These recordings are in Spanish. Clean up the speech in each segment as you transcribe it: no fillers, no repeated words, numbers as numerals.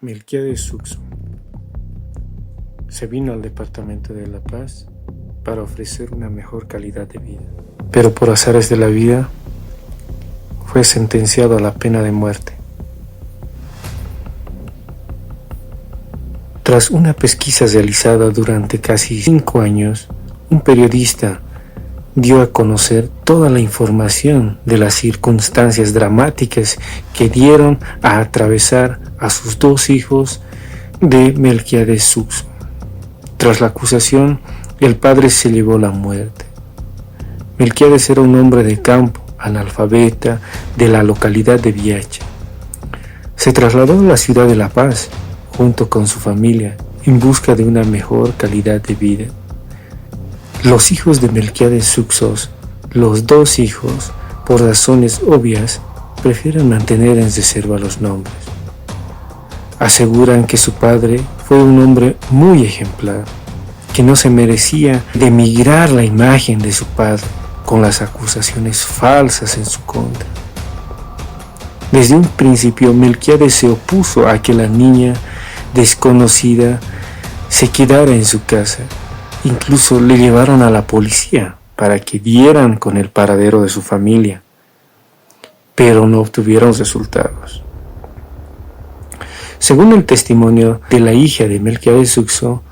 Melquiades Suxo se vino al departamento de La Paz para ofrecer una mejor calidad de vida, pero por azares de la vida fue sentenciado a la pena de muerte. Tras una pesquisa realizada durante casi 5 años, un periodista dio a conocer toda la información de las circunstancias dramáticas que dieron a atravesar a sus 2 hijos de Melquiades Suxo. Tras la acusación, el padre se llevó la muerte. Melquiades era un hombre de campo, analfabeta, de la localidad de Viacha. Se trasladó a la ciudad de La Paz, junto con su familia, en busca de una mejor calidad de vida. Los hijos de Melquiades Suxo, los 2 hijos, por razones obvias, prefieren mantener en reserva los nombres. Aseguran que su padre fue un hombre muy ejemplar, que no se merecía denigrar la imagen de su padre con las acusaciones falsas en su contra. Desde un principio, Melquiades se opuso a que la niña desconocida se quedara en su casa. Incluso le llevaron a la policía para que dieran con el paradero de su familia, pero no obtuvieron resultados. Según el testimonio de la hija de Melquiades Suxo,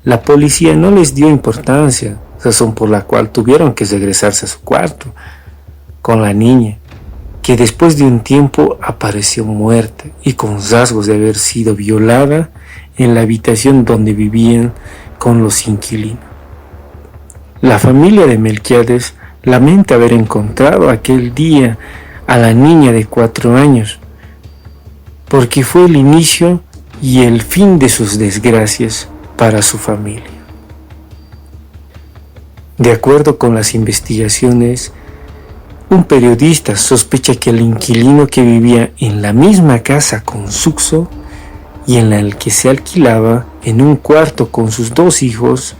la policía no les dio importancia, razón por la cual tuvieron que regresarse a su cuarto con la niña, que después de un tiempo apareció muerta y con rasgos de haber sido violada en la habitación donde vivían con los inquilinos. La familia de Melquiades lamenta haber encontrado aquel día a la niña de 4 años, porque fue el inicio y el fin de sus desgracias para su familia. De acuerdo con las investigaciones, un periodista sospecha que el inquilino que vivía en la misma casa con Suxo y en la que se alquilaba en un cuarto con sus 2 hijos,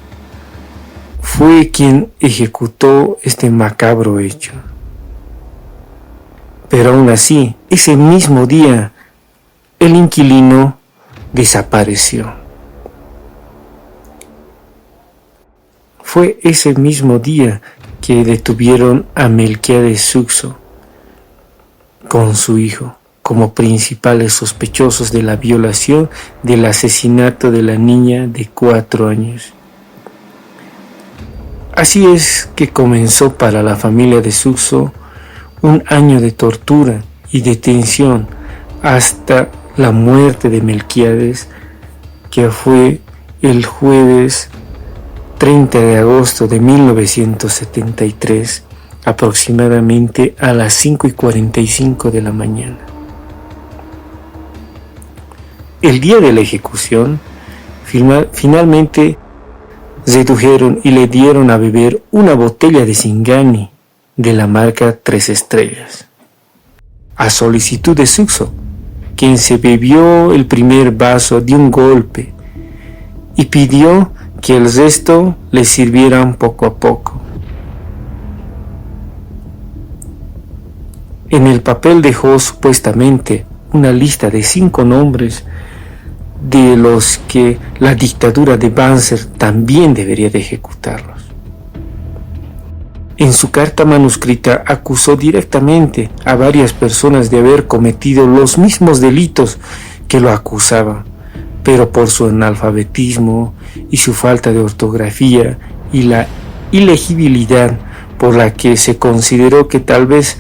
fue quien ejecutó este macabro hecho. Pero aún así, ese mismo día, el inquilino desapareció. Fue ese mismo día que detuvieron a Melquiades Suxo con su hijo como principales sospechosos de la violación del asesinato de la niña de 4 años. Así es que comenzó para la familia de Suxo un año de tortura y detención hasta la muerte de Melquiades, que fue el jueves 30 de agosto de 1973, aproximadamente a las 5:45 de la mañana. El día de la ejecución, finalmente redujeron y le dieron a beber una botella de Singani de la marca 3 estrellas, a solicitud de Suxo, quien se bebió el primer vaso de un golpe y pidió que el resto le sirvieran poco a poco. En el papel dejó supuestamente una lista de 5 nombres de los que la dictadura de Banzer también debería de ejecutarlos. En su carta manuscrita acusó directamente a varias personas de haber cometido los mismos delitos que lo acusaban, pero por su analfabetismo y su falta de ortografía y la ilegibilidad por la que se consideró que tal vez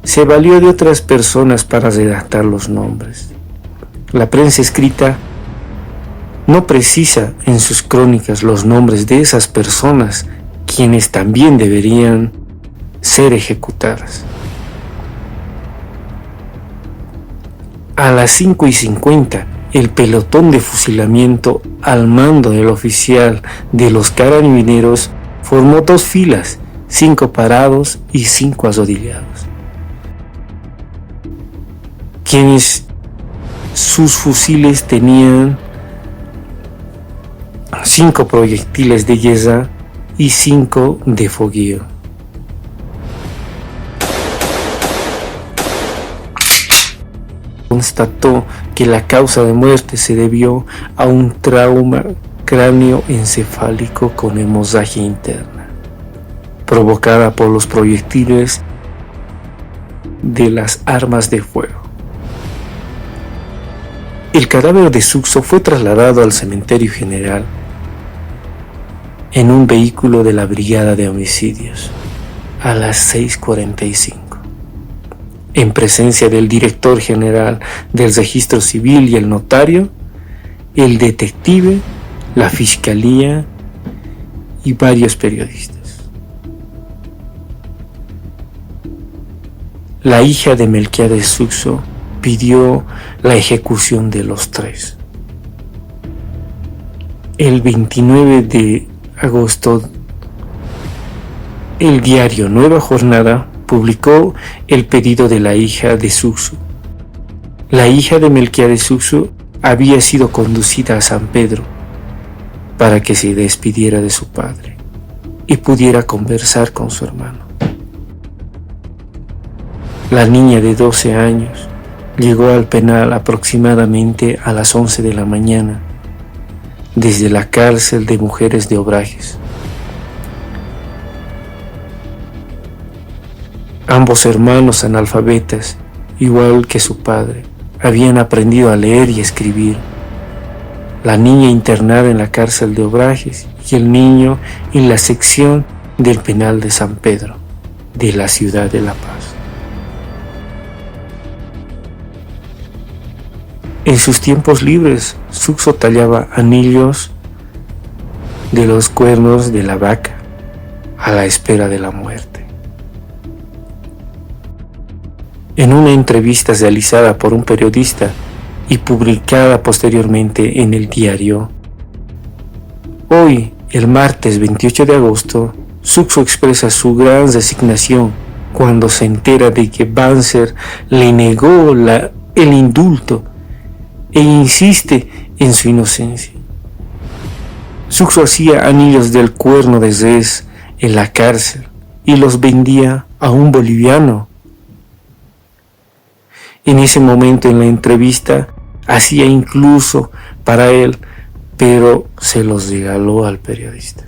se valió de otras personas para redactar los nombres. La prensa escrita no precisa en sus crónicas los nombres de esas personas, quienes también deberían ser ejecutadas. A las 5:50, el pelotón de fusilamiento al mando del oficial de los carabineros formó 2 filas, 5 parados y 5 arrodillados, quienes sus fusiles tenían 5 proyectiles de yesa y 5 de fogueo. Constató que la causa de muerte se debió a un trauma cráneoencefálico con hemorragia interna, provocada por los proyectiles de las armas de fuego. El cadáver de Suxo fue trasladado al cementerio general en un vehículo de la Brigada de Homicidios a las 6:45, en presencia del director general del Registro Civil y el notario, el detective, la fiscalía y varios periodistas. La hija de Melquiades Suxo pidió la ejecución de los tres. El 29 de agosto, el diario Nueva Jornada publicó el pedido de la hija de Suxo. La hija de Melquiades Suxo había sido conducida a San Pedro para que se despidiera de su padre y pudiera conversar con su hermano. La niña de 12 años llegó al penal aproximadamente a las 11 de la mañana desde la cárcel de mujeres de Obrajes. Ambos hermanos analfabetas, igual que su padre, habían aprendido a leer y escribir. La niña internada en la cárcel de Obrajes y el niño en la sección del penal de San Pedro, de la ciudad de La Paz. En sus tiempos libres, Suxo tallaba anillos de los cuernos de la vaca a la espera de la muerte. En una entrevista realizada por un periodista y publicada posteriormente en el diario, hoy, el martes 28 de agosto, Suxo expresa su gran resignación cuando se entera de que Banzer le negó el indulto e insiste en su inocencia. Suxo hacía anillos del cuerno de res en la cárcel y los vendía a un boliviano. En ese momento en la entrevista hacía incluso para él, pero se los regaló al periodista.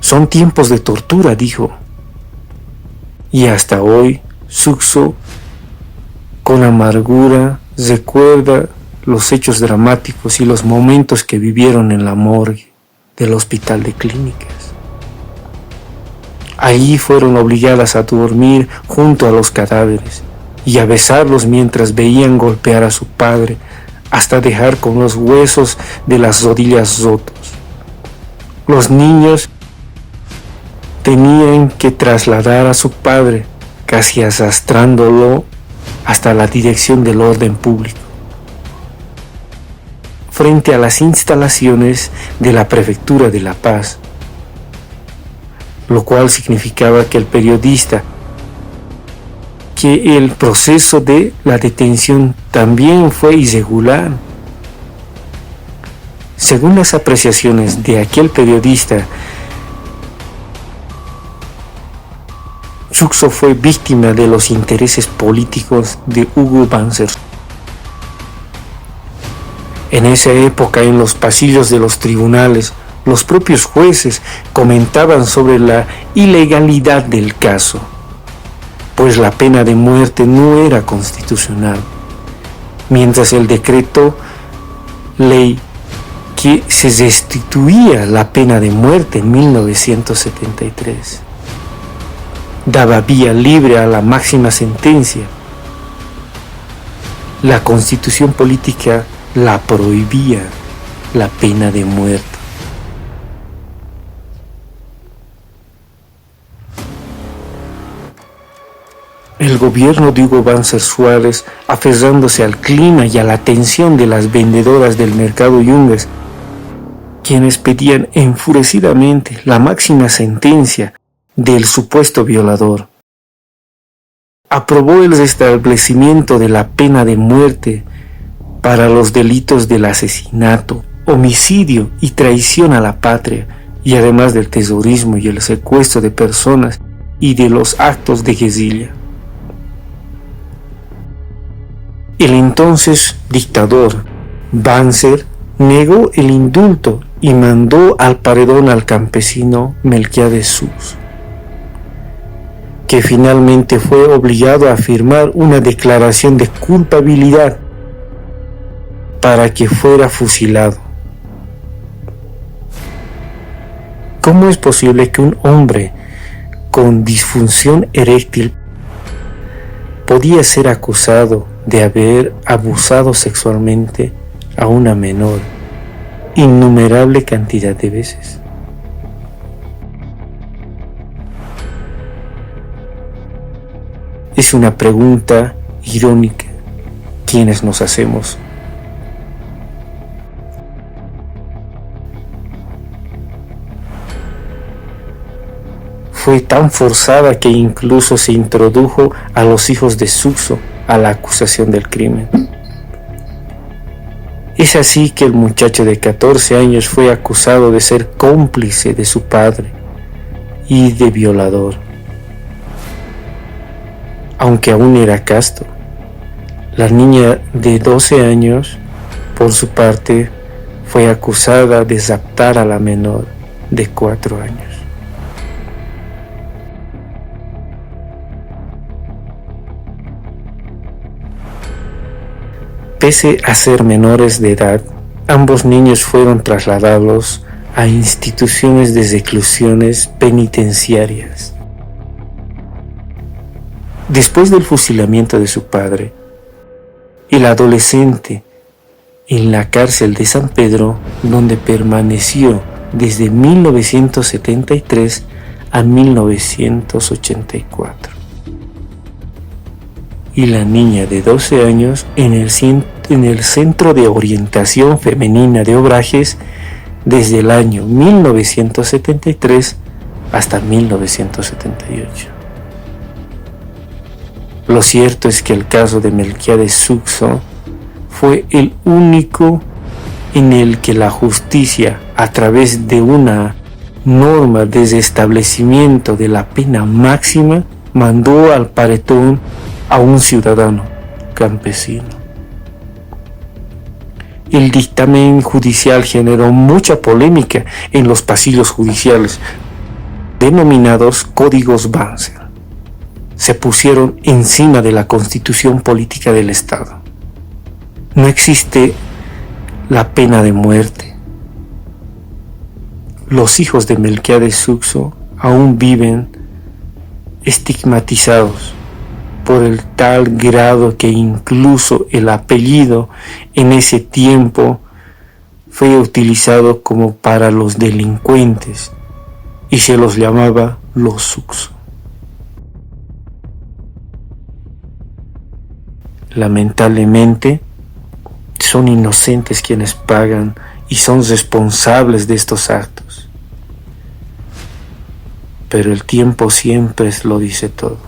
Son tiempos de tortura, dijo. Y hasta hoy, Suxo, con amargura, recuerda los hechos dramáticos y los momentos que vivieron en la morgue del Hospital de Clínicas. Allí fueron obligadas a dormir junto a los cadáveres y a besarlos mientras veían golpear a su padre hasta dejar con los huesos de las rodillas rotos. Los niños tenían que trasladar a su padre, casi arrastrándolo hasta la dirección del orden público, frente a las instalaciones de la Prefectura de La Paz, lo cual significaba que el proceso de la detención también fue irregular. Según las apreciaciones de aquel periodista, Suxo fue víctima de los intereses políticos de Hugo Banzer. En esa época, en los pasillos de los tribunales, los propios jueces comentaban sobre la ilegalidad del caso, pues la pena de muerte no era constitucional, mientras el decreto ley que se restituía la pena de muerte en 1973 daba vía libre a la máxima sentencia. La constitución política la prohibía, la pena de muerte. El gobierno de Hugo Banzer Suárez, aferrándose al clima y a la atención de las vendedoras del mercado Yungas, quienes pedían enfurecidamente la máxima sentencia del supuesto violador, aprobó el restablecimiento de la pena de muerte para los delitos del asesinato, homicidio y traición a la patria, y además del terrorismo y el secuestro de personas y de los actos de guerrilla. El entonces dictador Banzer negó el indulto y mandó al paredón al campesino Melquiades Suxo, que finalmente fue obligado a firmar una declaración de culpabilidad para que fuera fusilado. ¿Cómo es posible que un hombre con disfunción eréctil podía ser acusado de haber abusado sexualmente a una menor innumerable cantidad de veces? Es una pregunta irónica quienes nos hacemos. Fue tan forzada que incluso se introdujo a los hijos de Suxo a la acusación del crimen. Es así que el muchacho de 14 años fue acusado de ser cómplice de su padre y de violador, aunque aún era casto. La niña de 12 años, por su parte, fue acusada de raptar a la menor de 4 años. Pese a ser menores de edad, ambos niños fueron trasladados a instituciones de reclusiones penitenciarias. Después del fusilamiento de su padre, el adolescente en la cárcel de San Pedro, donde permaneció desde 1973 a 1984. Y la niña de 12 años en el Centro de Orientación Femenina de Obrajes desde el año 1973 hasta 1978. Lo cierto es que el caso de Melquiades Suxo fue el único en el que la justicia, a través de una norma de restablecimiento de la pena máxima, mandó al paredón a un ciudadano campesino. El dictamen judicial generó mucha polémica en los pasillos judiciales, denominados códigos Banzer. Se pusieron encima de la constitución política del Estado. No existe la pena de muerte. Los hijos de Melquiades Suxo aún viven estigmatizados por el tal grado que incluso el apellido en ese tiempo fue utilizado como para los delincuentes y se los llamaba los Suxo. Lamentablemente, son inocentes quienes pagan y son responsables de estos actos. Pero el tiempo siempre lo dice todo.